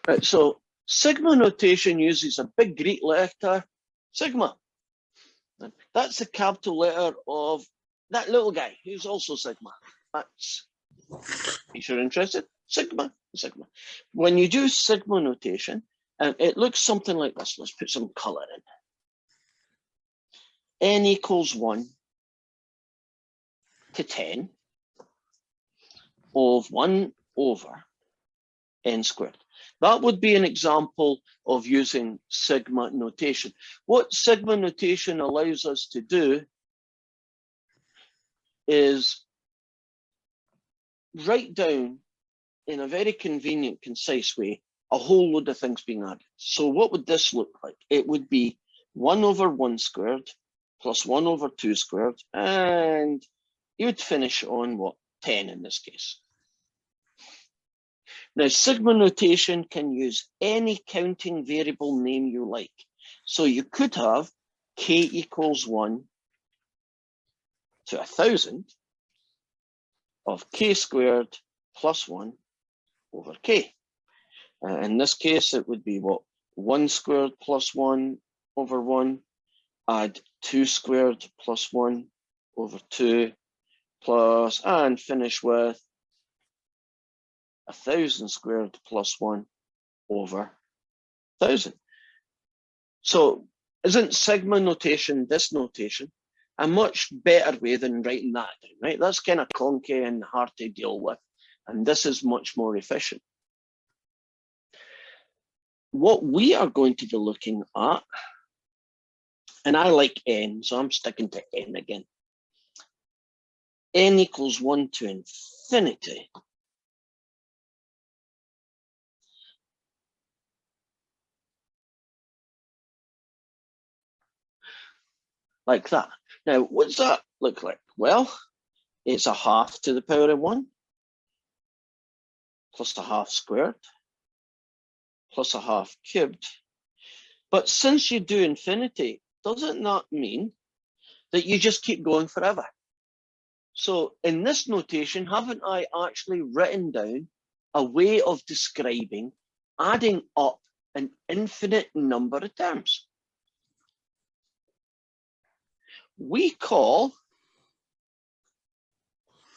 Right, so sigma notation uses a big Greek letter, sigma. That's the capital letter of that little guy who's also sigma. That's, if you're interested, sigma, sigma. When you do sigma notation, it looks something like this. Let's put some color in. N equals 1 to 10 of 1 over n squared. That would be an example of using sigma notation. What sigma notation allows us to do is write down in a very convenient, concise way, a whole load of things being added. So what would this look like? It would be 1 over 1 squared plus 1 over 2 squared, and you would finish on what? 10 in this case. Now, sigma notation can use any counting variable name you like. So you could have k equals 1 to 1,000 of k squared plus 1 over k. In this case, it would be what? 1 squared plus 1 over 1, add 2 squared plus 1 over 2, plus, and finish with 1,000 squared plus 1 over 1,000. So isn't sigma notation, this notation, a much better way than writing that down, right? That's kind of clunky and hard to deal with, and this is much more efficient. What we are going to be looking at, and I like n, so I'm sticking to n again. N equals 1 to infinity. Like that. Now, what's that look like? Well, it's a half to the power of 1 plus a half squared plus a half cubed. But since you do infinity, doesn't that mean that you just keep going forever? So in this notation, haven't I actually written down a way of describing adding up an infinite number of terms? We call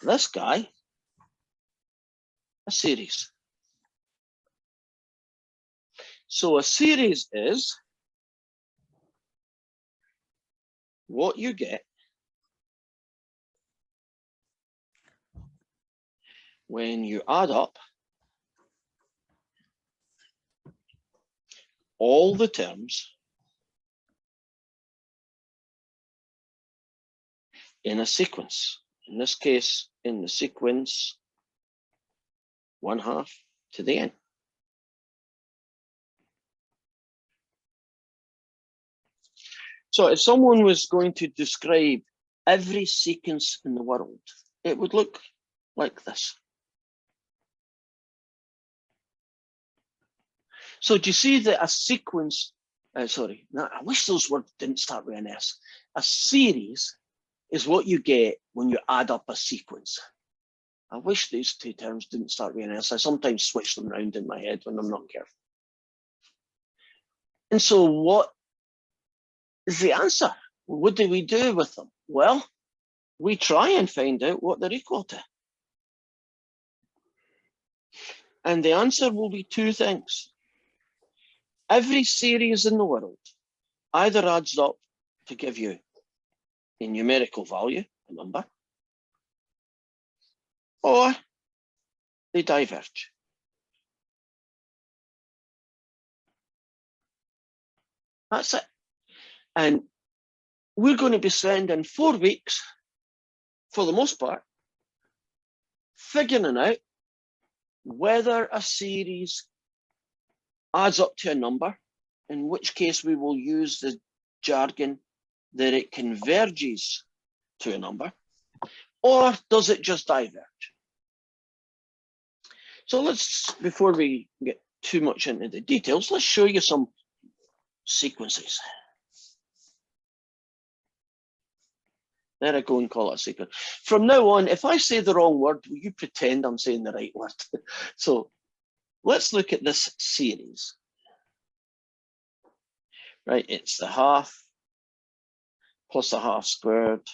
this guy a series. So a series is what you get when you add up all the terms in a sequence. In this case, in the sequence 1/2 to the n. So if someone was going to describe every sequence in the world, it would look like this. So do you see that a sequence, sorry, no, I wish those words didn't start with an S. A series is what you get when you add up a sequence. I wish these two terms didn't start with an S. I sometimes switch them around in my head when I'm not careful. And so what is the answer? What do we do with them? Well, we try and find out what they're equal to. And the answer will be two things. Every series in the world either adds up to give you a numerical value, a number, or they diverge. That's it. And we're going to be spending 4 weeks, for the most part, figuring out whether a series adds up to a number, in which case we will use the jargon that it converges to a number, or does it just diverge? So let's, before we get too much into the details, let's show you some sequences. There I go and call it a sequence. From now on, if I say the wrong word, will you pretend I'm saying the right word? So let's look at this series. Right, it's the half plus a half squared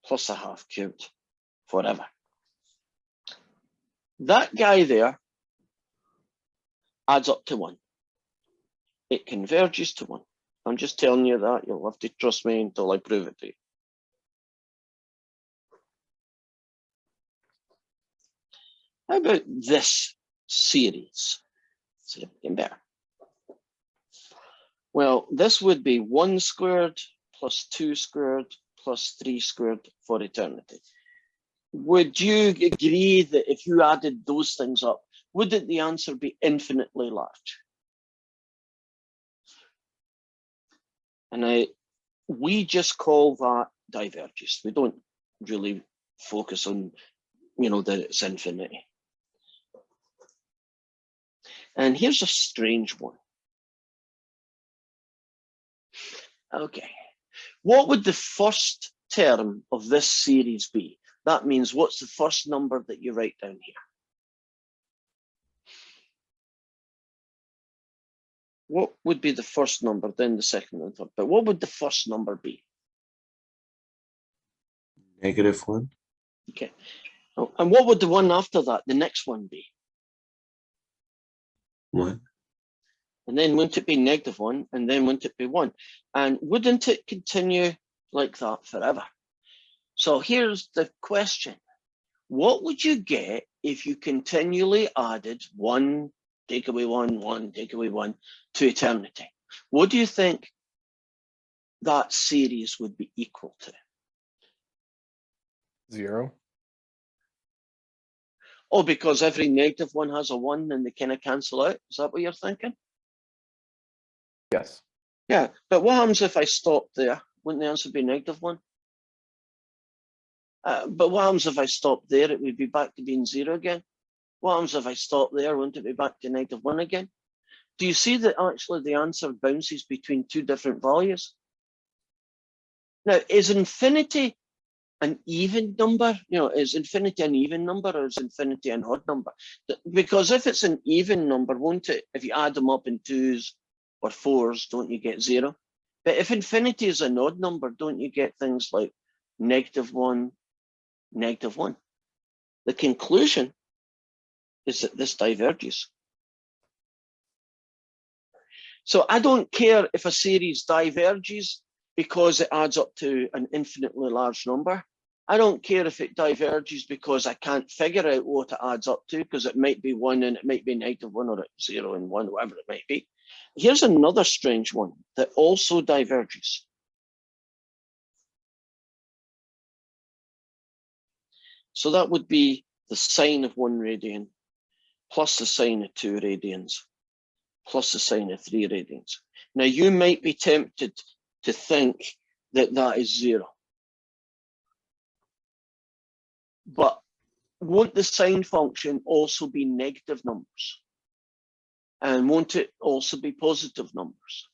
plus a half cubed forever. That guy there adds up to 1. It converges to 1. I'm just telling you that. You'll have to trust me until I prove it to you. How about this series? See if we can better. Well, this would be 1 squared plus 2 squared plus 3 squared for eternity. Would you agree that if you added those things up, wouldn't the answer be infinitely large? And we just call that divergence. We don't really focus on, that it's infinity. And here's a strange one. Okay. What would the first term of this series be? That means what's the first number that you write down here? What would be the first number, then the second and third? But what would the first number be? -1. Okay. Oh, and what would the one after that, the next one, be? 1. And then wouldn't it be -1? And then wouldn't it be 1? And wouldn't it continue like that forever? So here's the question. What would you get if you continually added 1, take away 1, 1, take away 1 to eternity? What do you think that series would be equal to? 0. Oh, because every -1 has a 1 and they kind of cancel out? Is that what you're thinking? Yes. Yeah, but what happens if I stop there? Wouldn't the answer be -1? But what happens if I stop there? It would be back to being 0 again. What happens if I stop there? Wouldn't it be back to -1 again? Do you see that actually the answer bounces between 2 different values? Now, is infinity an even number? Is infinity an even number or is infinity an odd number? Because if it's an even number, won't it? If you add them up in 2s or 4s, don't you get 0? But if infinity is an odd number, don't you get things like -1, -1? The conclusion is that this diverges. So I don't care if a series diverges because it adds up to an infinitely large number. I don't care if it diverges because I can't figure out what it adds up to, because it might be 1 and it might be -1 or 0 and 1, whatever it might be. Here's another strange one that also diverges. So that would be the sine of 1 radian plus the sine of 2 radians plus the sine of 3 radians. Now, you might be tempted to think that that is 0. But won't the sine function also be negative numbers? And won't it also be positive numbers?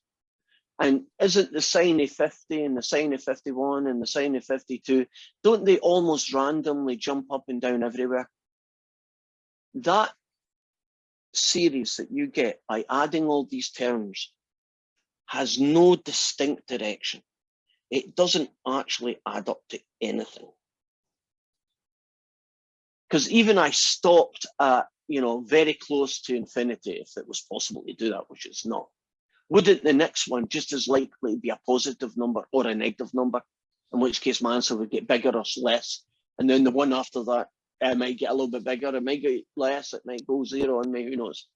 And isn't the sine of 50 and the sine of 51 and the sine of 52, don't they almost randomly jump up and down everywhere? That series that you get by adding all these terms has no distinct direction. It doesn't actually add up to anything. Because even I stopped at, very close to infinity, if it was possible to do that, which it's not. Wouldn't the next one just as likely be a positive number or a negative number? In which case my answer would get bigger or less. And then the one after that, it might get a little bit bigger, it might get less, it might go 0, and maybe who knows.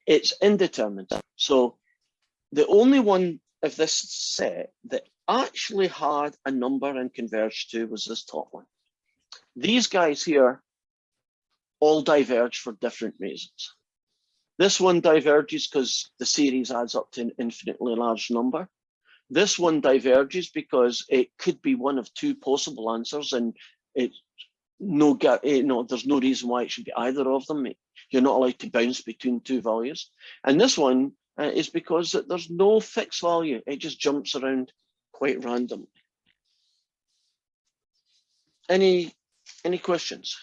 It's indeterminate. So the only one of this set that actually had a number and converged to was this top one. These guys here all diverge for different reasons. This one diverges because the series adds up to an infinitely large number. This one diverges because it could be one of 2 possible answers, and there's no reason why it should be either of them. You're not allowed to bounce between 2 values. And this one is because there's no fixed value. It just jumps around quite randomly. Any questions?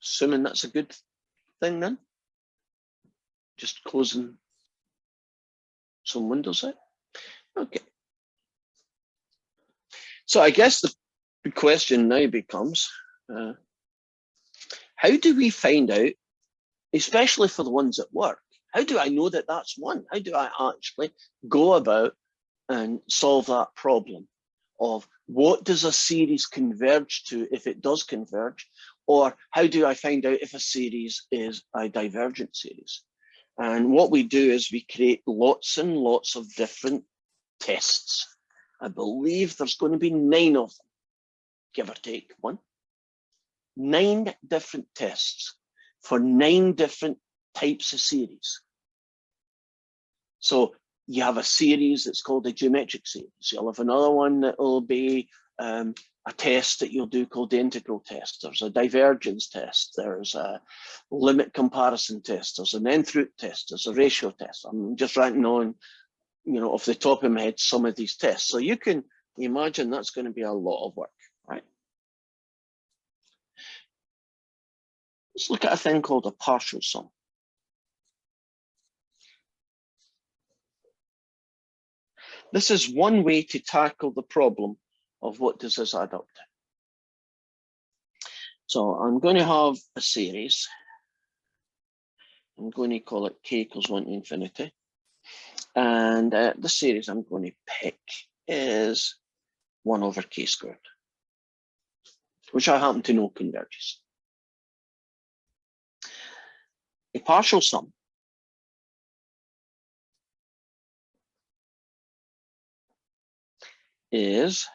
Assuming that's a good thing then. Just closing some windows out. Okay. So I guess the question now becomes, how do we find out, especially for the ones at work, how do I know that that's one? How do I actually go about and solve that problem of what does a series converge to if it does converge, or how do I find out if a series is a divergent series? And what we do is we create lots and lots of different tests. I believe there's going to be 9 of them, give or take one. 9 different tests for 9 different types of series. So you have a series that's called a geometric series. You'll have another one that will be a test that you'll do called the integral test. There's a divergence test. There's a limit comparison test. There's an n-root test. There's a ratio test. I'm just writing on, off the top of my head, some of these tests. So you can imagine that's going to be a lot of work, right? Let's look at a thing called a partial sum. This is one way to tackle the problem of what does this add up to. So I'm going to have a series. I'm going to call it k equals 1 to infinity. And the series I'm going to pick is 1 over k squared, which I happen to know converges. A partial sum is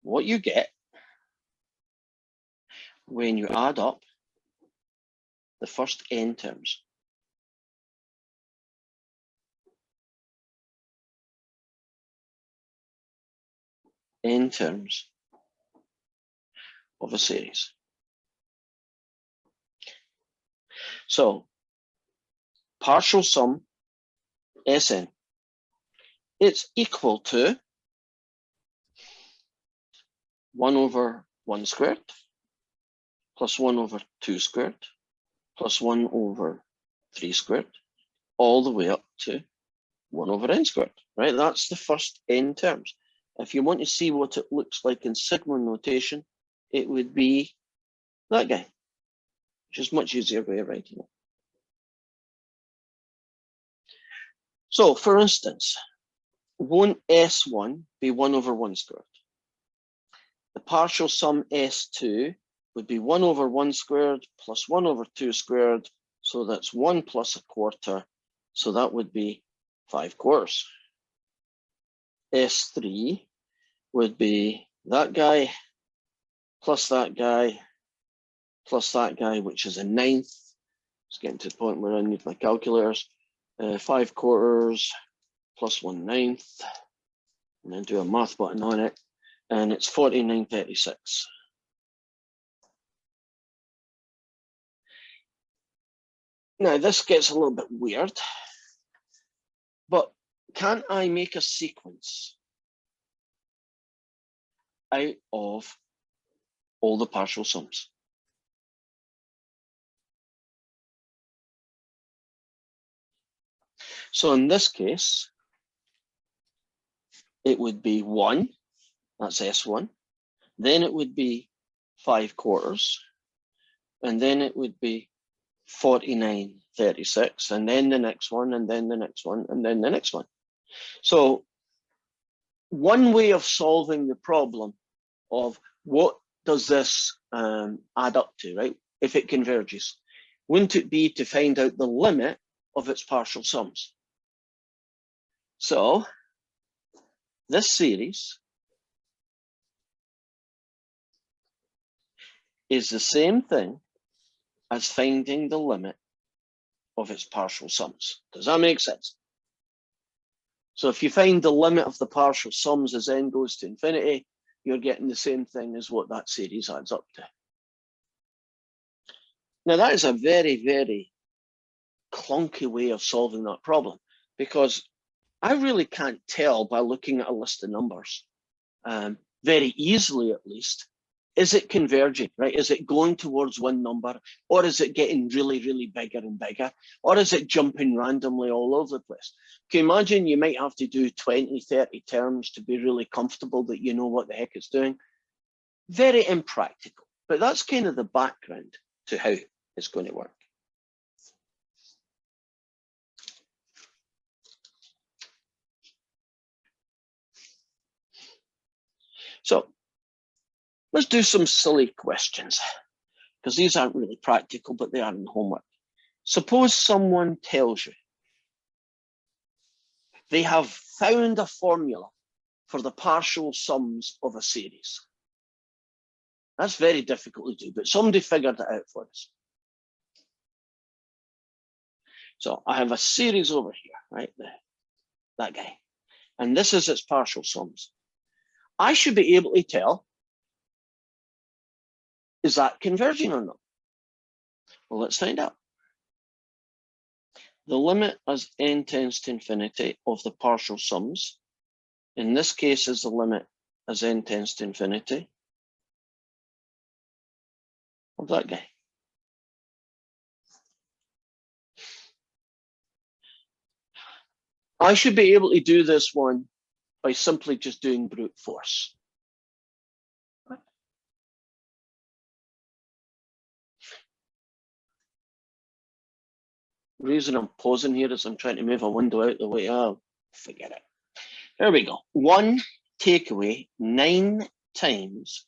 what you get when you add up the first n terms. N terms of a series. So partial sum Sn, it's equal to 1 over 1 squared plus 1 over 2 squared plus 1 over 3 squared, all the way up to 1 over n squared, right? That's the first n terms. If you want to see what it looks like in sigma notation, it would be that guy, which is a much easier way of writing it. So, for instance, won't S1 be 1 over 1 squared? The partial sum S2 would be 1 over 1 squared plus 1 over 2 squared. So that's 1 plus a quarter. So that would be 5 quarters. S3 would be that guy plus that guy plus that guy, which is a 9th. It's getting to the point where I need my calculators. 5 quarters plus 1/9, and then do a math button on it, and it's 49/36. Now this gets a little bit weird, but can't I make a sequence out of all the partial sums? So in this case, it would be 1, that's S1, then it would be 5 quarters, and then it would be 49/36, and then the next one, and then the next one, and then the next one. So one way of solving the problem of what does this add up to, right? If it converges, wouldn't it be to find out the limit of its partial sums? So this series is the same thing as finding the limit of its partial sums. Does that make sense? So if you find the limit of the partial sums as n goes to infinity, you're getting the same thing as what that series adds up to. Now that is a very, very clunky way of solving that problem, because I really can't tell by looking at a list of numbers, very easily at least, is it converging, right? Is it going towards one number, or is it getting really, really bigger and bigger, or is it jumping randomly all over the place? Okay, imagine you might have to do 20, 30 terms to be really comfortable that you know what the heck it's doing. Very impractical, but that's kind of the background to how it's going to work. So let's do some silly questions, because these aren't really practical, but they are in homework. Suppose someone tells you they have found a formula for the partial sums of a series. That's very difficult to do, but somebody figured it out for us. So I have a series over here, right? That guy. And this is its partial sums. I should be able to tell, is that converging or not? Well, let's find out. The limit as n tends to infinity of the partial sums, in this case is the limit as n tends to infinity of that guy. I should be able to do this one by simply just doing brute force. The reason I'm pausing here is I'm trying to move a window out the way. Oh, forget it. There we go. 1 takeaway 9 times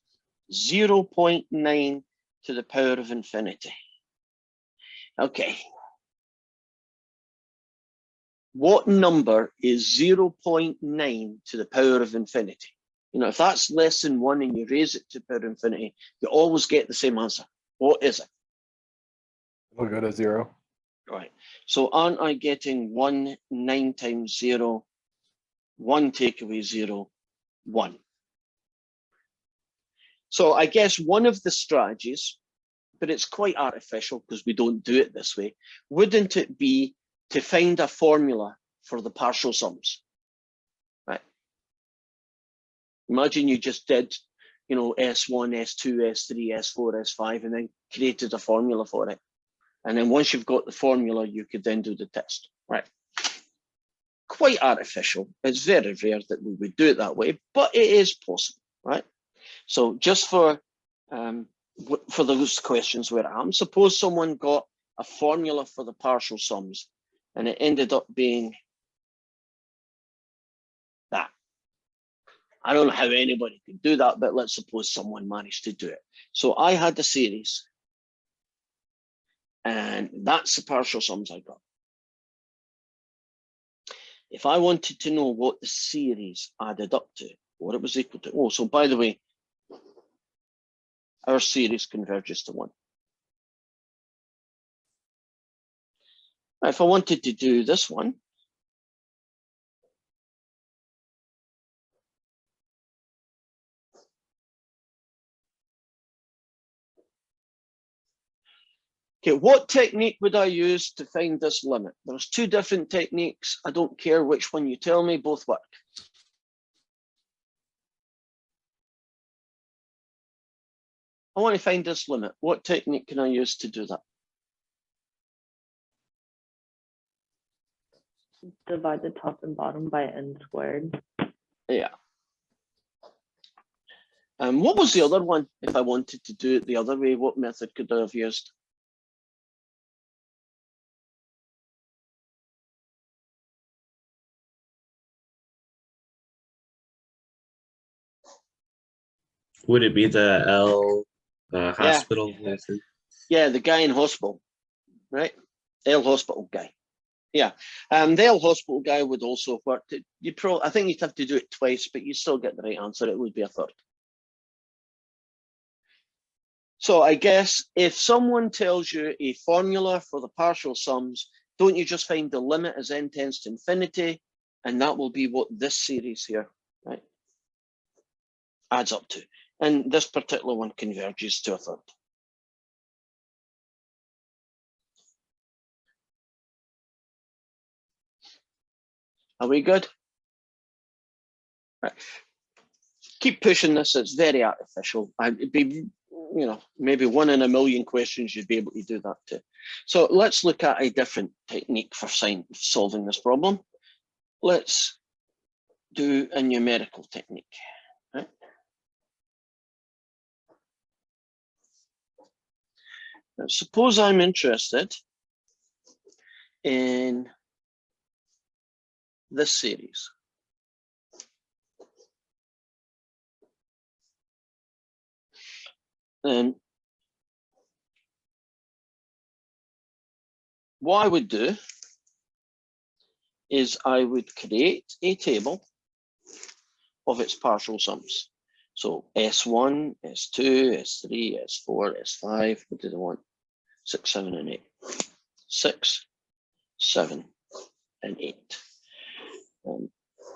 0.9 to the power of infinity. Okay. What number is 0.9 to the power of infinity? You know, if that's less than 1 and you raise it to the power of infinity, you always get the same answer. What is it? We'll go to 0. Right. So aren't I getting 1, 9 times 0, 1 takeaway 0, 1? So I guess one of the strategies, but it's quite artificial because we don't do it this way, wouldn't it be to find a formula for the partial sums? Right. Imagine you just did, you know, S1, S2, S3, S4, S5, and then created a formula for it. And then once you've got the formula, you could then do the test, right? Quite artificial. It's very rare that we would do it that way, but it is possible, right? So just for those questions where I am, suppose someone got a formula for the partial sums and it ended up being that. I don't know how anybody could do that, but let's suppose someone managed to do it. So I had the series, and that's the partial sums I got. If I wanted to know what the series added up to, what it was equal to, oh, so by the way, our series converges to 1. Now, if I wanted to do this one, okay, what technique would I use to find this limit? There's 2 different techniques. I don't care which one you tell me, both work. I want to find this limit. What technique can I use to do that? Divide the top and bottom by n squared. Yeah. What was the other one? If I wanted to do it the other way, what method could I have used? Would it be the L hospital method? Yeah, the guy in hospital, right? L hospital guy. Yeah, the L hospital guy would also have worked. I think you'd have to do it twice, but you still get the right answer. It would be a third. So I guess if someone tells you a formula for the partial sums, don't you just find the limit as n tends to infinity, and that will be what this series here, right, adds up to. And this particular one converges to a third. Are we good? Right. keep pushing this. It's very artificial. It'd be, you know, maybe 1 in a million questions you'd be able to do that too. So let's look at a different technique for solving this problem. Let's do a numerical technique. Right? Now, suppose I'm interested in this series. And what I would do is I would create a table of its partial sums. So S1, S2, S3, S4, S5, what did I want? 6, 7, and 8. 6, 7, and 8.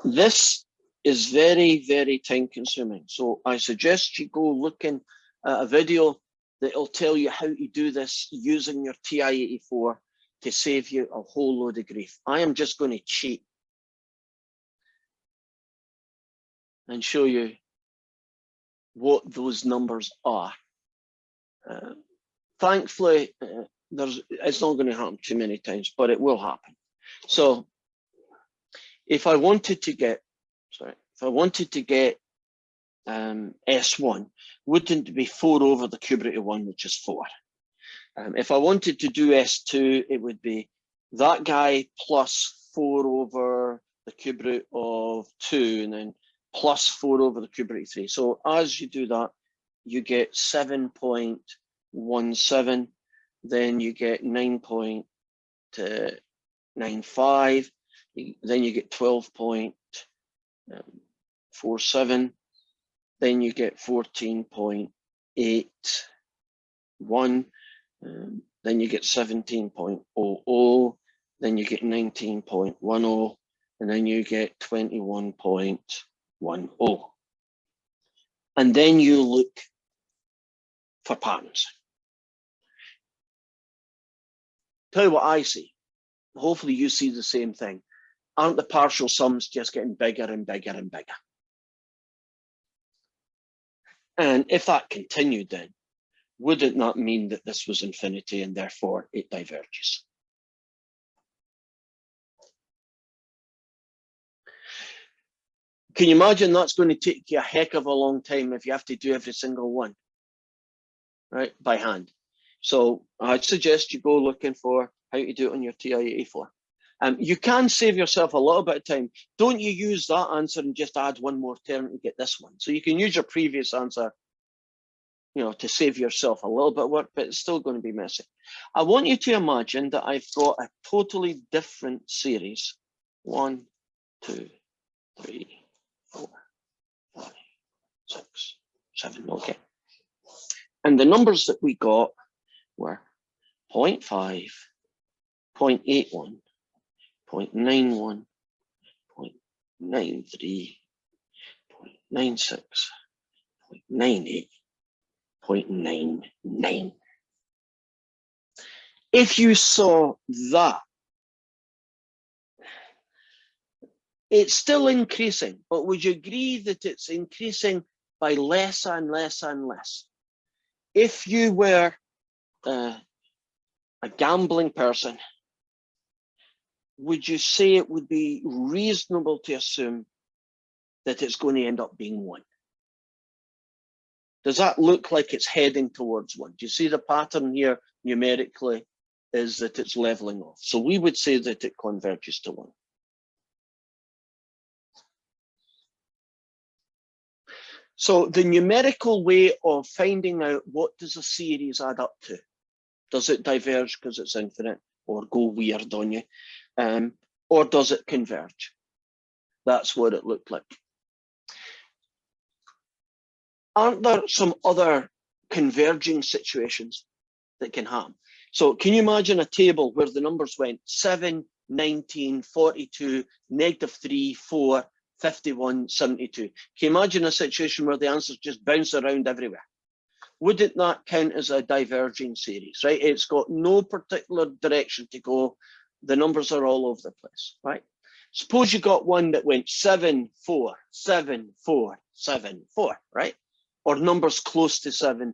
This is very, very time consuming. So I suggest you go looking at a video that will tell you how to do this using your TI-84 to save you a whole load of grief. I am just going to cheat and show you what those numbers are. Thankfully, it's not going to happen too many times, but it will happen. So if I wanted to get, S1, wouldn't it be 4 over the cube root of 1, which is 4. If I wanted to do S2, it would be that guy plus 4 over the cube root of 2, and then plus 4 over the cube root of 3. So as you do that, you get 7.17, then you get 9.95, then you get 12.47, then you get 14.81, then you get 17.00, then you get 19.10, and then you get 21.10. And then you look for patterns. Tell you what I see. Hopefully you see the same thing. Aren't the partial sums just getting bigger and bigger and bigger? And if that continued, then wouldn't that mean that this was infinity and therefore it diverges? Can you imagine that's going to take you a heck of a long time if you have to do every single one, right, by hand? So I'd suggest you go looking for how to do it on your TI-84. You can save yourself a little bit of time. Don't you use that answer and just add one more term to get this one. So you can use your previous answer, you know, to save yourself a little bit of work, but it's still going to be messy. I want you to imagine that I've got a totally different series. 1, 2, 3, 4, 5, 6, 7, okay. And the numbers that we got were 0.5, 0.81, 0.91, 0.93, 0.96, 0.98, 0.99. If you saw that, it's still increasing, but would you agree that it's increasing by less and less and less? If you were a gambling person, would you say it would be reasonable to assume that it's going to end up being 1? Does that look like it's heading towards 1? Do you see the pattern here numerically is that it's leveling off? So we would say that it converges to 1. So the numerical way of finding out what does a series add up to, does it diverge because it's infinite or go weird on you, or does it converge? That's what it looked like. Aren't there some other converging situations that can happen? So can you imagine a table where the numbers went 7, 19, 42, -3, 4, 51, 72. Can you imagine a situation where the answers just bounce around everywhere? Wouldn't that count as a diverging series, right? It's got no particular direction to go. The numbers are all over the place, right? Suppose you got one that went 7, 4, 7, 4, 7, 4, right? Or numbers close to 7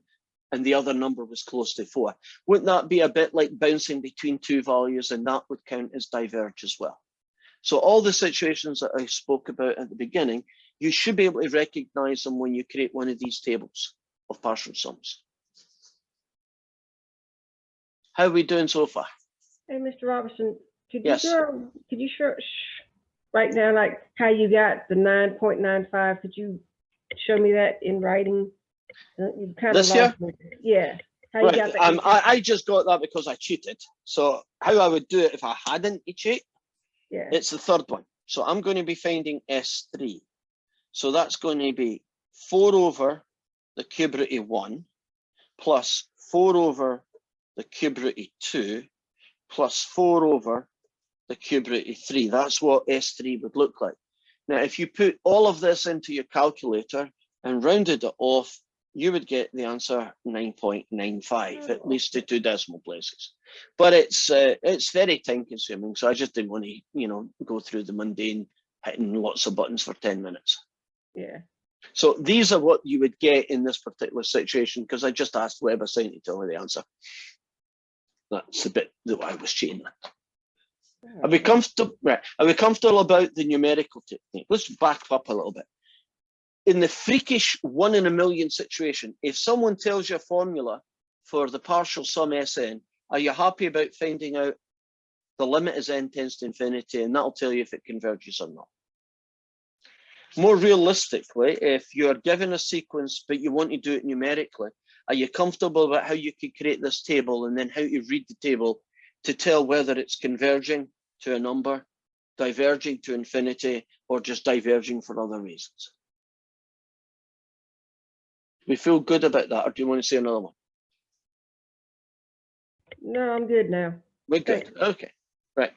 and the other number was close to 4. Wouldn't that be a bit like bouncing between two values, and that would count as diverge as well? So all the situations that I spoke about at the beginning, you should be able to recognize them when you create one of these tables of partial sums. How are we doing so far? Hey, Mr. Robertson, could Yes. you write down like how you got the 9.95? Could you show me that in writing? You kind This of here? lost me. Yeah. How you got Right. that? I just got that because I cheated. So how I would do it if I hadn't cheated, Yeah. it's the third one. So I'm going to be finding S3. So that's going to be 4 over the cube root of 1 plus 4 over the cube root of 2 plus 4 over the cube root of 3. That's what S3 would look like. Now, if you put all of this into your calculator and rounded it off, you would get the answer 9.95, at least to 2 decimal places. But it's very time consuming, so I just didn't want to, go through the mundane hitting lots of buttons for 10 minutes. Yeah. So these are what you would get in this particular situation, because I just asked WebAssign to tell me the answer. That's the bit that I was cheating at. Are we comfortable? Right. Are we comfortable about the numerical technique? Let's back up a little bit. In the freakish 1 in a million situation, if someone tells you a formula for the partial sum Sn, are you happy about finding out the limit as n tends to infinity, and that'll tell you if it converges or not? More realistically, if you're given a sequence but you want to do it numerically, are you comfortable about how you could create this table and then how to read the table to tell whether it's converging to a number, diverging to infinity, or just diverging for other reasons? We feel good about that, or do you want to say another one? No, I'm good now. We're good. Thanks. Okay, right.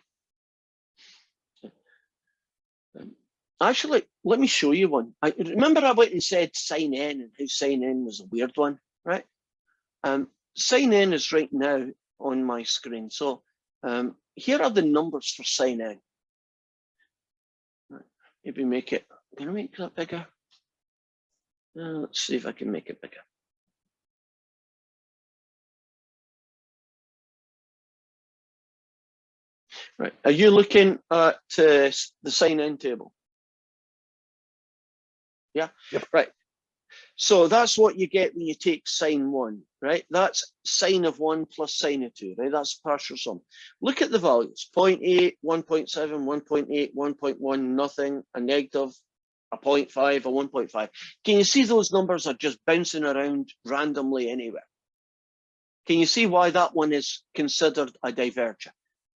Actually, let me show you one. I remember I went and said sin n, and how sin n was a weird one, right? Sin n is right now on my screen. So here are the numbers for sin n. Right. Maybe make it, can I make that bigger? Let's see if I can make it bigger. Right, are you looking at the sin n table? Yeah, Yep. Right. So that's what you get when you take sine 1, right? That's sine of 1 plus sine of 2, right? That's partial sum. Look at the values, 0.8, 1.7, 1.8, 1.1, nothing, a negative, a 0.5, a 1.5. Can you see those numbers are just bouncing around randomly anywhere? Can you see why that one is considered a diverger,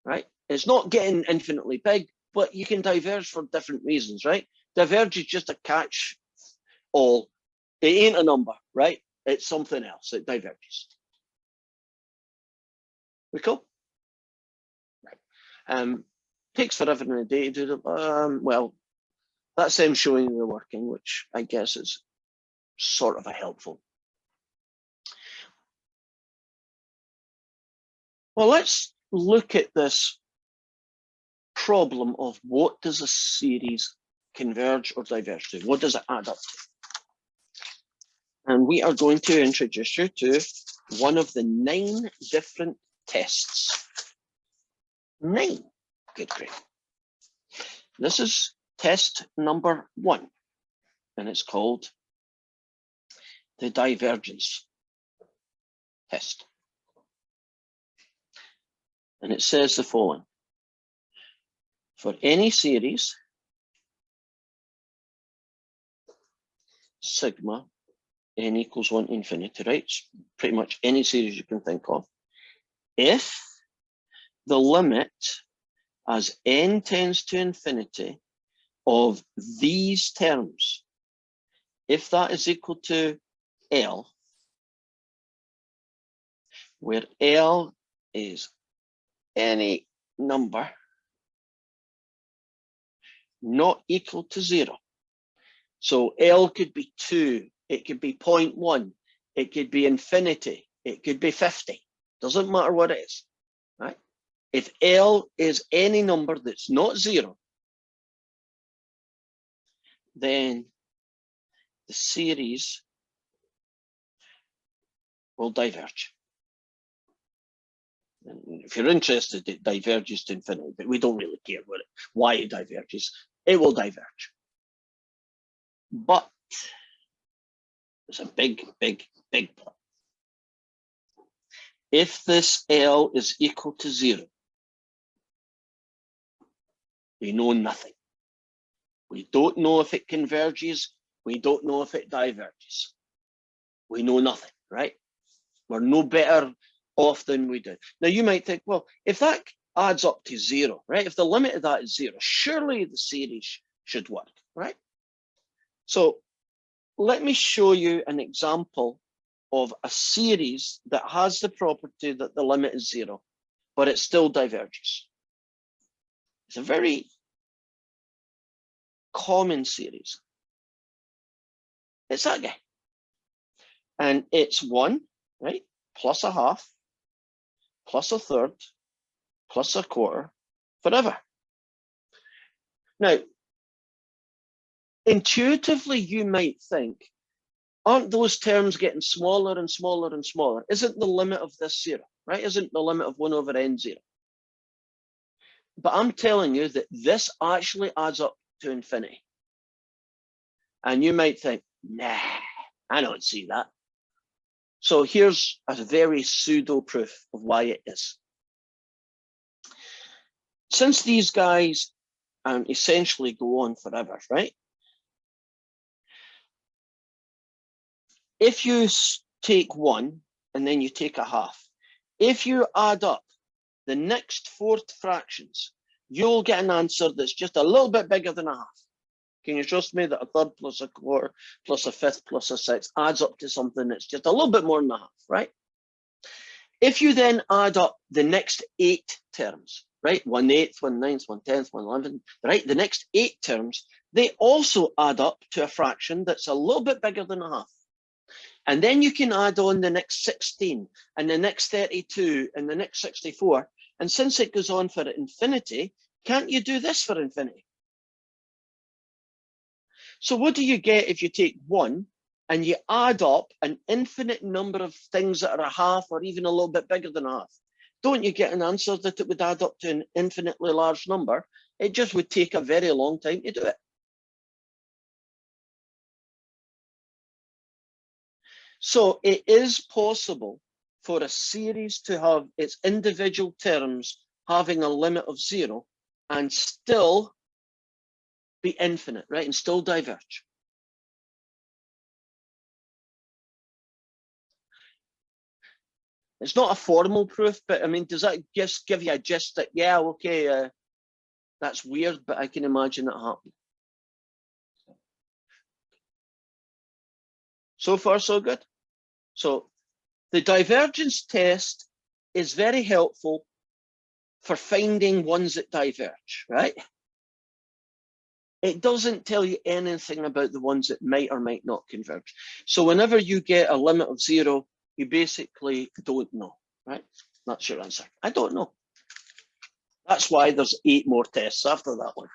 right? It's not getting infinitely big, but you can diverge for different reasons, right? Diverge is just a catch all. It ain't a number, right? It's something else. It diverges. We cool? Right. Takes forever in a day to do the, well, that's them showing the working, which I guess is sort of a helpful. Well, let's look at this problem of what does a series converge or diverge to? What does it add up to? And we are going to introduce you to one of the 9 different tests. 9. Good, great. This is test number 1, and it's called the divergence test. And it says the following. For any series, sigma n equals 1 to infinity, right? It's pretty much any series you can think of. If the limit as n tends to infinity of these terms, if that is equal to L, where L is any number not equal to 0. So L could be 2, it could be 0.1, it could be infinity, it could be 50. Doesn't matter what it is, right? If L is any number that's not 0, then the series will diverge. And if you're interested, it diverges to infinity, but we don't really care why it diverges. It will diverge. But there's a big, big, big but. If this L is equal to 0, we know nothing. We don't know if it converges. We don't know if it diverges. We know nothing, right? We're no better off than we did. Now you might think, well, if that adds up to 0, right? If the limit of that is 0, surely the series should work, right? So let me show you an example of a series that has the property that the limit is 0, but it still diverges. It's a very common series. It's that guy. And it's 1, right, plus a half, plus a third, plus a quarter, forever. Now, intuitively, you might think, aren't those terms getting smaller and smaller and smaller? Isn't the limit of this 0, right? Isn't the limit of 1 over n 0? But I'm telling you that this actually adds up to infinity. And you might think, nah, I don't see that. So here's a very pseudo proof of why it is. Since these guys essentially go on forever, right? If you take 1 and then you take a half, if you add up the next 4 fractions, you'll get an answer that's just a little bit bigger than a half. Can you trust me that a third plus a quarter plus a fifth plus a sixth adds up to something that's just a little bit more than a half, right? If you then add up the next 8 terms, right? 1/8, 1/9, 1/10, 1/11, right? The next 8 terms, they also add up to a fraction that's a little bit bigger than a half. And then you can add on the next 16 and the next 32 and the next 64. And since it goes on for infinity, can't you do this for infinity? So what do you get if you take 1 and you add up an infinite number of things that are a half or even a little bit bigger than a half? Don't you get an answer that it would add up to an infinitely large number? It just would take a very long time to do it. So it is possible for a series to have its individual terms having a limit of 0 and still be infinite, right? And still diverge. It's not a formal proof, but I mean, does that just give you a gist that, yeah, okay, that's weird, but I can imagine it happening. So far, so good. So the divergence test is very helpful for finding ones that diverge, right? It doesn't tell you anything about the ones that might or might not converge. So whenever you get a limit of 0, you basically don't know, right? That's your answer. I don't know. That's why there's 8 more tests after that one.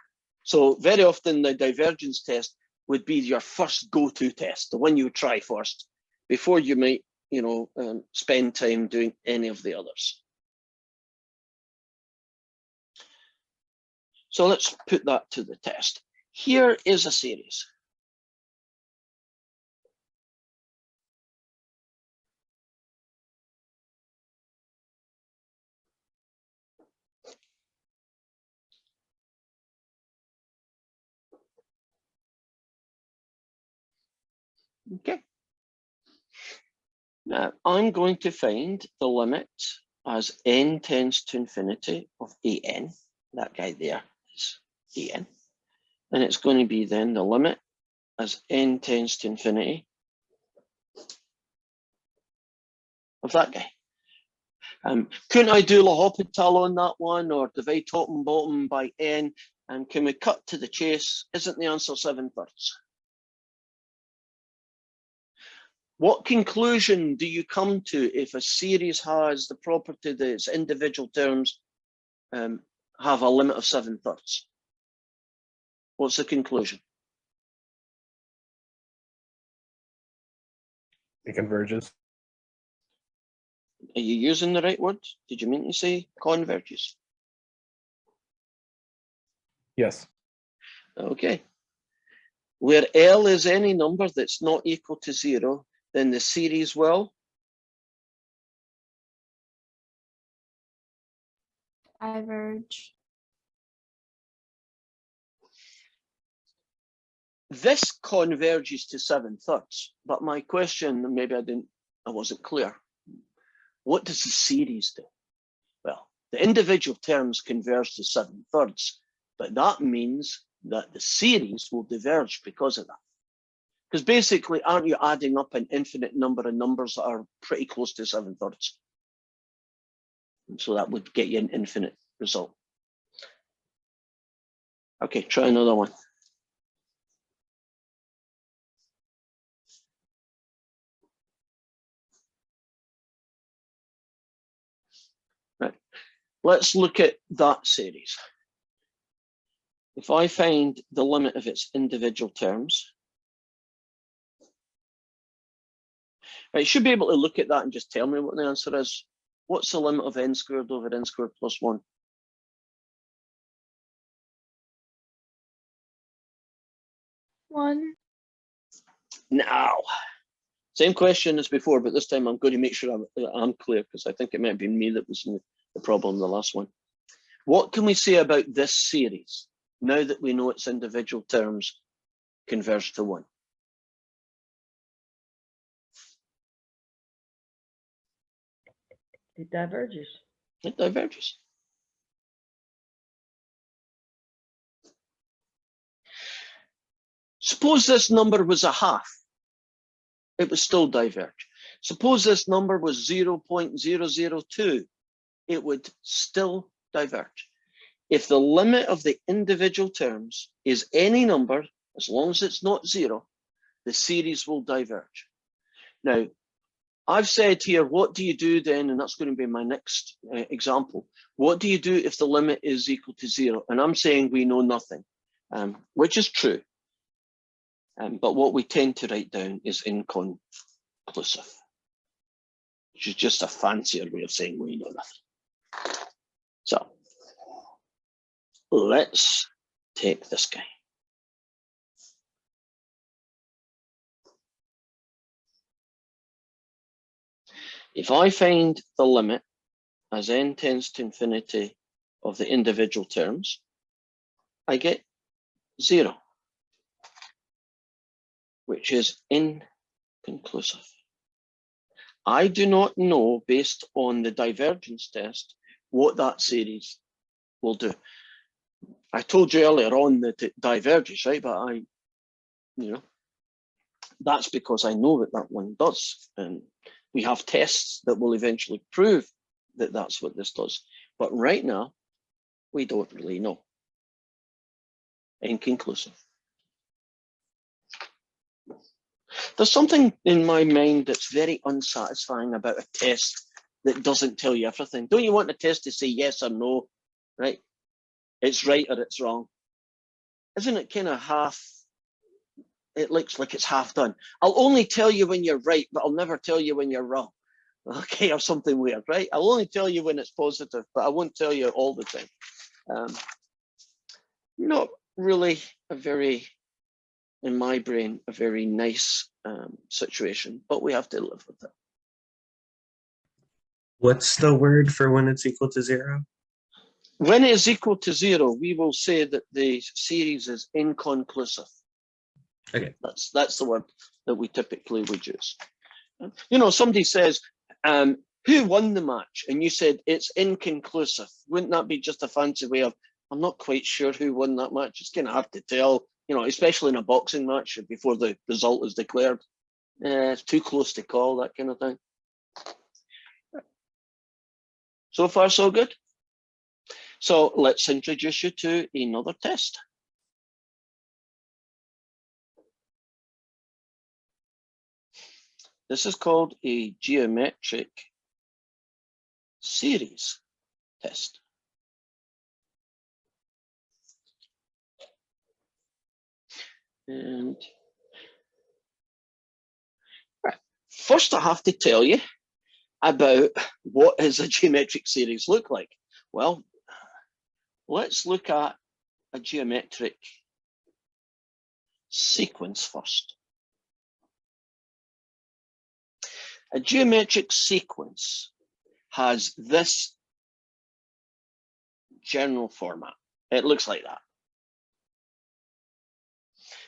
So very often the divergence test would be your first go-to test, the one you would try first, before you might, spend time doing any of the others. So let's put that to the test. Here is a series. Okay. Now I'm going to find the limit as n tends to infinity of an. That guy there is an. And it's going to be then the limit as n tends to infinity of that guy. Couldn't I do L'Hopital on that one, or divide top and bottom by n? And can we cut to the chase? Isn't the answer 7/3? What conclusion do you come to if a series has the property that its individual terms have a limit of 7/3? What's the conclusion? It converges. Are you using the right word? Did you mean to say converges? Yes. Okay. Where L is any number that's not equal to 0, then the series will diverge. this converges to 7/3. But my question, maybe I wasn't clear. What does the series do? Well, the individual terms converge to 7/3, but that means that the series will diverge because of that. Because basically, aren't you adding up an infinite number of numbers that are pretty close to 7/3? And so that would get you an infinite result. Okay, try another one. Right. Let's look at that series. If I find the limit of its individual terms, right, you should be able to look at that and just tell me what the answer is. What's the limit of n squared over n squared plus 1? One. Now, same question as before, but this time I'm going to make sure I'm clear, because I think it might have been me that was the problem in the last one. What can we say about this series now that we know its individual terms converge to 1? It diverges. It diverges. Suppose this number was a half. It would still diverge. Suppose this number was 0.002. It would still diverge. If the limit of the individual terms is any number, as long as it's not 0, the series will diverge. Now, I've said here, what do you do then? And that's going to be my next example. What do you do if the limit is equal to 0? And I'm saying we know nothing, which is true. But what we tend to write down is inconclusive, which is just a fancier way of saying we know nothing. So let's take this guy. If I find the limit as n tends to infinity of the individual terms, I get 0, which is inconclusive. I do not know, based on the divergence test, what that series will do. I told you earlier on that it diverges, right? But that's because I know that one does. And we have tests that will eventually prove that that's what this does. But right now, we don't really know. Inconclusive. There's something in my mind that's very unsatisfying about a test that doesn't tell you everything. Don't you want a test to say yes or no, right? It's right or it's wrong. Isn't it kind of half? It looks like it's half done. I'll only tell you when you're right, but I'll never tell you when you're wrong. Okay, or something weird, right? I'll only tell you when it's positive, but I won't tell you all the time. Not really a very, in my brain, a very nice situation, but we have to live with it. What's the word for when it's equal to 0? When it is equal to 0, we will say that the series is inconclusive. Okay. That's the word that we typically would use. You know, somebody says, who won the match? And you said it's inconclusive. Wouldn't that be just a fancy way of, I'm not quite sure who won that match. It's kind of hard to tell, you know, especially in a boxing match before the result is declared. It's too close to call, that kind of thing. So far, so good. So let's introduce you to another test. This is called a geometric series test. And First, I have to tell you about what does a geometric series look like. Well, let's look at a geometric sequence first. A geometric sequence has this general format. It looks like that.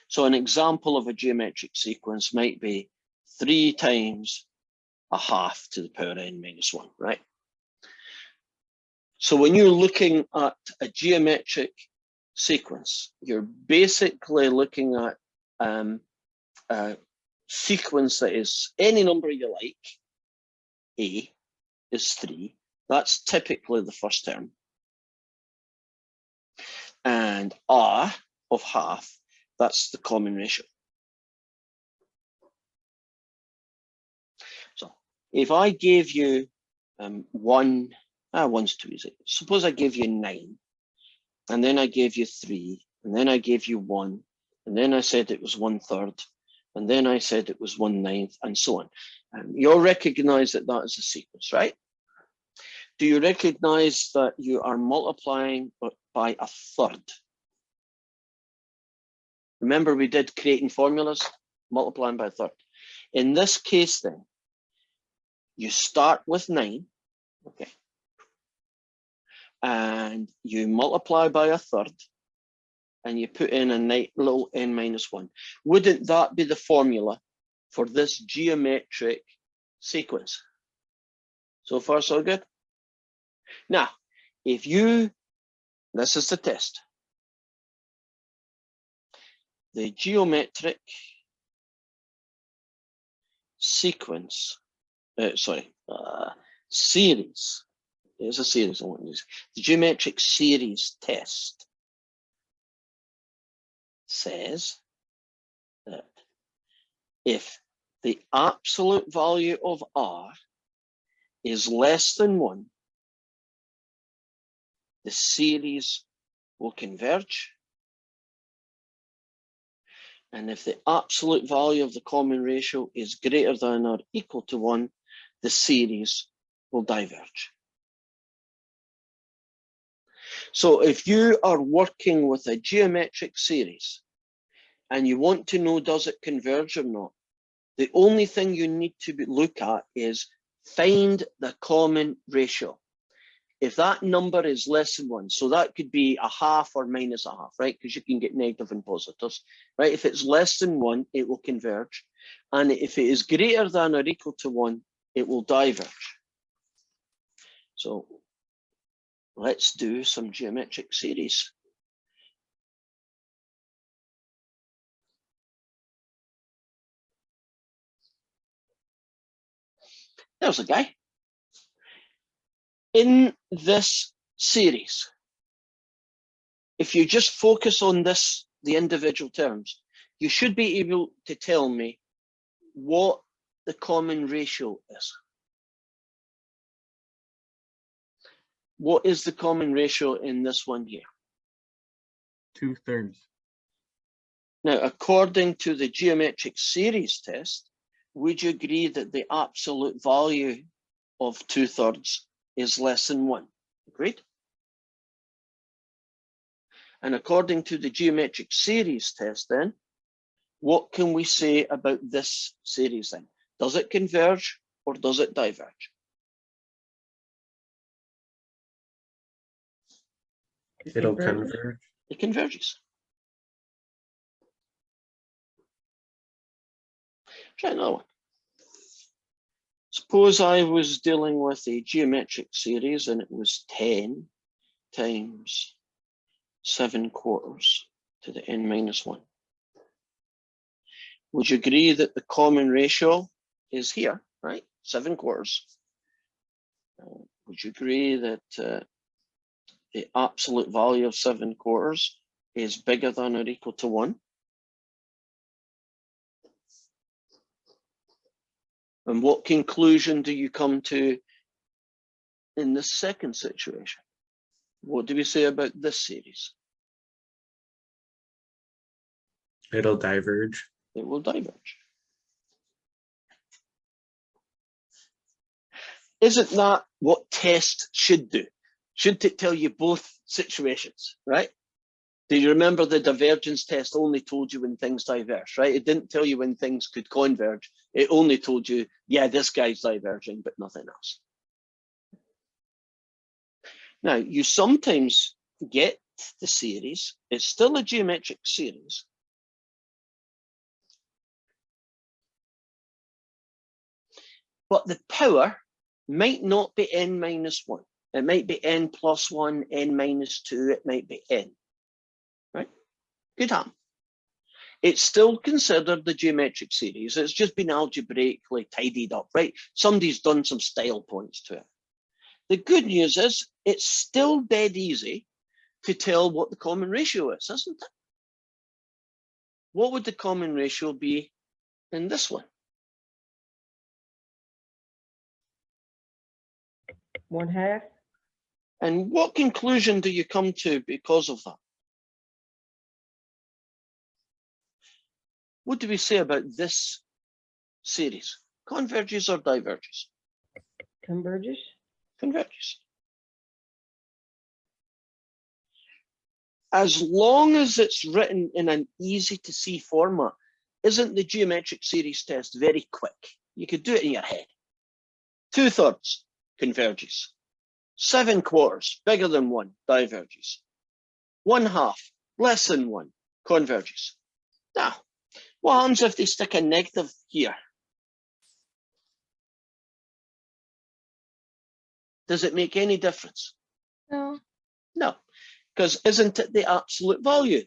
So an example of a geometric sequence might be 3 times a half to the power n minus 1, right? So when you're looking at a geometric sequence, you're basically looking at a sequence that is any number you like. A is 3. That's typically the first term. And R of half, that's the common ratio. So if I gave you 1's too easy. Suppose I gave you 9, and then I gave you 3, and then I gave you 1, and then I said it was 1/3, and then I said it was 1/9, and so on. You'll recognize that that is a sequence, right? Do you recognize that you are multiplying by a third? Remember, we did creating formulas, multiplying by a third. In this case, then, you start with 9, okay, and you multiply by a third, and you put in a little n minus 1. Wouldn't that be the formula for this geometric sequence? So far, so good. Now, if you, this is the test. The geometric sequence, series, there's a series I want to use. The geometric series test says that if the absolute value of R is less than 1, the series will converge. And if the absolute value of the common ratio is greater than or equal to 1, the series will diverge. So if you are working with a geometric series and you want to know does it converge or not, the only thing you need to look at is find the common ratio. If that number is less than 1, so that could be a half or minus a half, right? Because you can get negative and positives, right? If it's less than 1, it will converge. And if it is greater than or equal to 1, it will diverge. So let's do some geometric series. There's a guy. In this series, if you just focus on this, the individual terms, you should be able to tell me what the common ratio is. What is the common ratio in this one here? 2/3. Now, according to the geometric series test, would you agree that the absolute value of 2/3 is less than 1? Agreed? And according to the geometric series test then, what can we say about this series then? Does it converge or does it diverge? It'll converge. It converges. Try another one. Suppose I was dealing with a geometric series and it was 10 times 7/4 to the n minus 1. Would you agree that the common ratio is here, right? 7/4. Would you agree that the absolute value of 7/4 is bigger than or equal to 1? And what conclusion do you come to in the second situation? What do we say about this series? It'll diverge. It will diverge. Isn't that what test should do? Shouldn't it tell you both situations, right? Do you remember the divergence test only told you when things diverge, right? It didn't tell you when things could converge. It only told you, yeah, this guy's diverging, but nothing else. Now, you sometimes get the series. It's still a geometric series. But the power might not be n minus 1. It might be n plus 1, n minus 2. It might be n, right? Could happen. It's still considered the geometric series. It's just been algebraically tidied up, right? Somebody's done some style points to it. The good news is it's still dead easy to tell what the common ratio is, isn't it? What would the common ratio be in this one? 1/2. And what conclusion do you come to because of that? What do we say about this series? Converges or diverges? Converges. Converges. As long as it's written in an easy to see format, isn't the geometric series test very quick? You could do it in your head. 2/3 converges. 7/4 bigger than 1 diverges. 1/2 less than 1 converges. Now, what happens if they stick a negative here? Does it make any difference? No. No, because isn't it the absolute value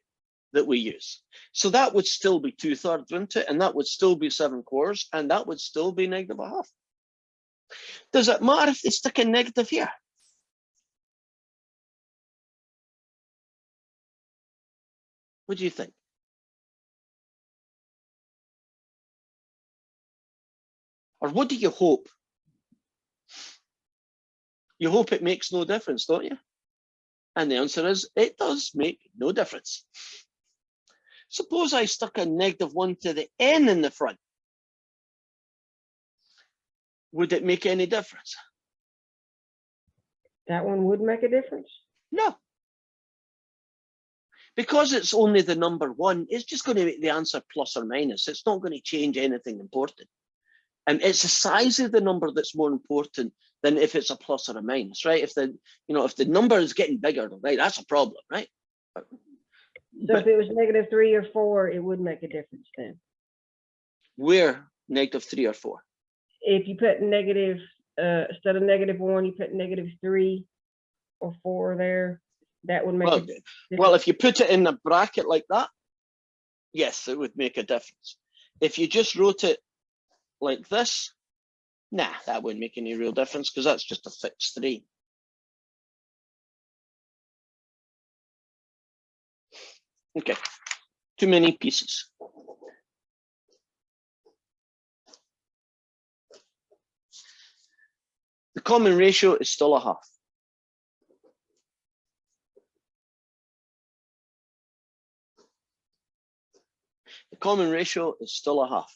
that we use? So that would still be 2/3, wouldn't it? And that would still be 7/4, and that would still be -1/2. Does it matter if they stick a negative here? What do you think? Or what do you hope? You hope it makes no difference, don't you? And the answer is, it does make no difference. Suppose I stuck a -1 to the n in the front. Would it make any difference? That one would make a difference. No. Because it's only the number 1, it's just going to make the answer plus or minus. It's not going to change anything important. And it's the size of the number that's more important than if it's a plus or a minus, right? If the number is getting bigger, right, that's a problem, right? So if it was -3 or 4, it would make a difference then. Where -3 or 4? If you put negative, instead of -1, you put -3 or 4 there, that would make a difference. Well, if you put it in a bracket like that, yes, it would make a difference. If you just wrote it like this, nah, that wouldn't make any real difference because that's just a fixed 3. Okay, too many pieces. The common ratio is still 1/2. The common ratio is still 1/2.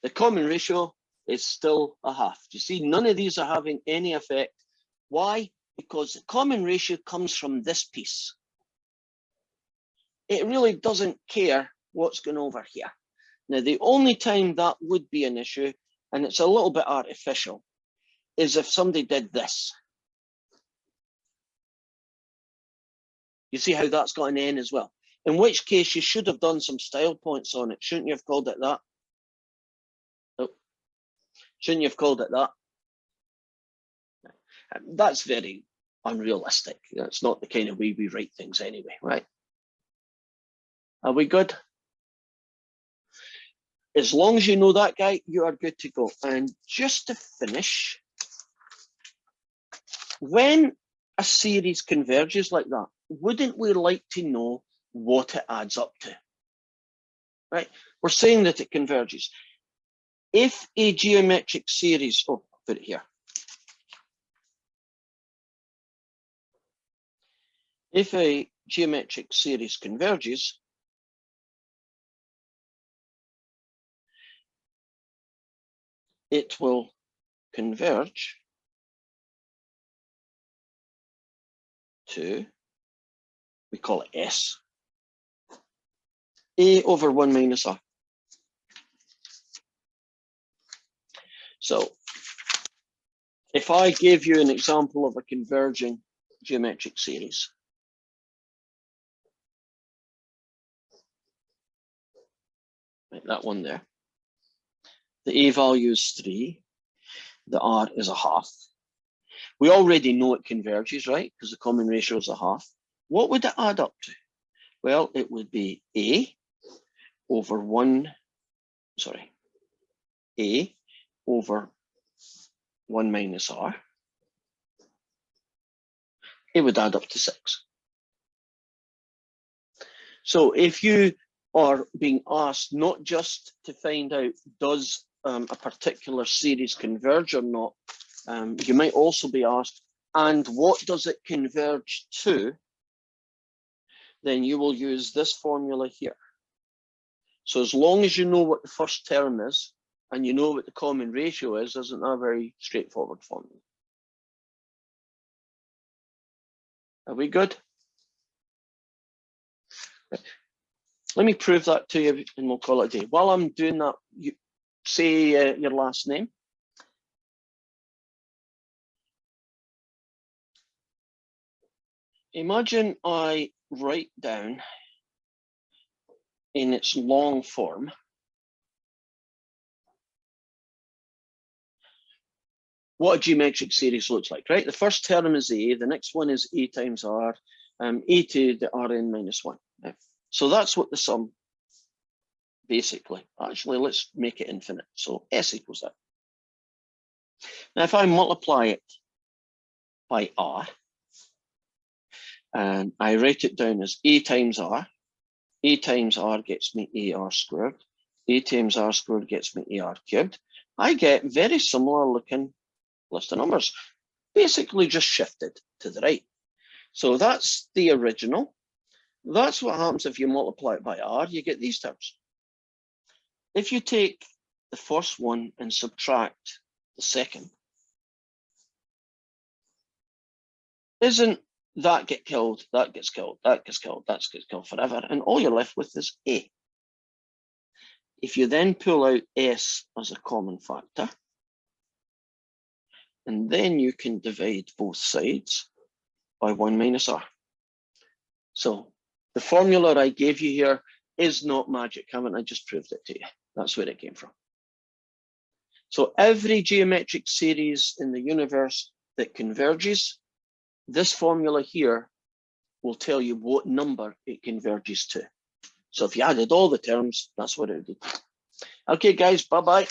The common ratio is still 1/2. Do you see, none of these are having any effect. Why? Because the common ratio comes from this piece. It really doesn't care what's going over here. Now, the only time that would be an issue, and it's a little bit artificial, is if somebody did this. You see how that's got an n as well? In which case, you should have done some style points on it. Shouldn't you have called it that? Nope. Shouldn't you have called it that? That's very unrealistic. That's not the kind of way we write things anyway, right? Are we good? As long as you know that, guy, you are good to go. And just to finish, when a series converges like that, wouldn't we like to know what it adds up to? Right? We're saying that it converges. If a geometric series, oh, I'll put it here. If a geometric series converges, it will converge to, we call it S, A over 1 minus R. So if I gave you an example of a converging geometric series, like that one there, the A value is 3, the R is 1/2. We already know it converges, right? Because the common ratio is 1/2. What would it add up to? Well, it would be A over 1 minus R. It would add up to 6. So if you are being asked not just to find out does a particular series converge or not, you might also be asked, and what does it converge to? Then you will use this formula here. So as long as you know what the first term is, and you know what the common ratio is, isn't that a very straightforward formula? Are we good? Let me prove that to you and we'll call it a day. While I'm doing that, you say your last name. Imagine I write down in its long form what a geometric series looks like, right? The first term is A, the next one is A times R, A to the Rn minus 1. Right? So that's what the sum, basically. Actually, let's make it infinite. So S equals that. Now, if I multiply it by R, and I write it down as A times R gets me AR squared, A times R squared gets me AR cubed, I get very similar looking list of numbers, basically just shifted to the right. So that's the original. That's what happens if you multiply it by R, you get these terms. If you take the first one and subtract the second, isn't that get killed, that gets killed, that gets killed, that gets killed forever, and all you're left with is A. If you then pull out S as a common factor, and then you can divide both sides by 1 minus R. So the formula I gave you here is not magic, haven't I just proved it to you? That's where it came from. So every geometric series in the universe that converges, this formula here will tell you what number it converges to. So if you added all the terms, that's what it would be. Okay, guys, bye-bye.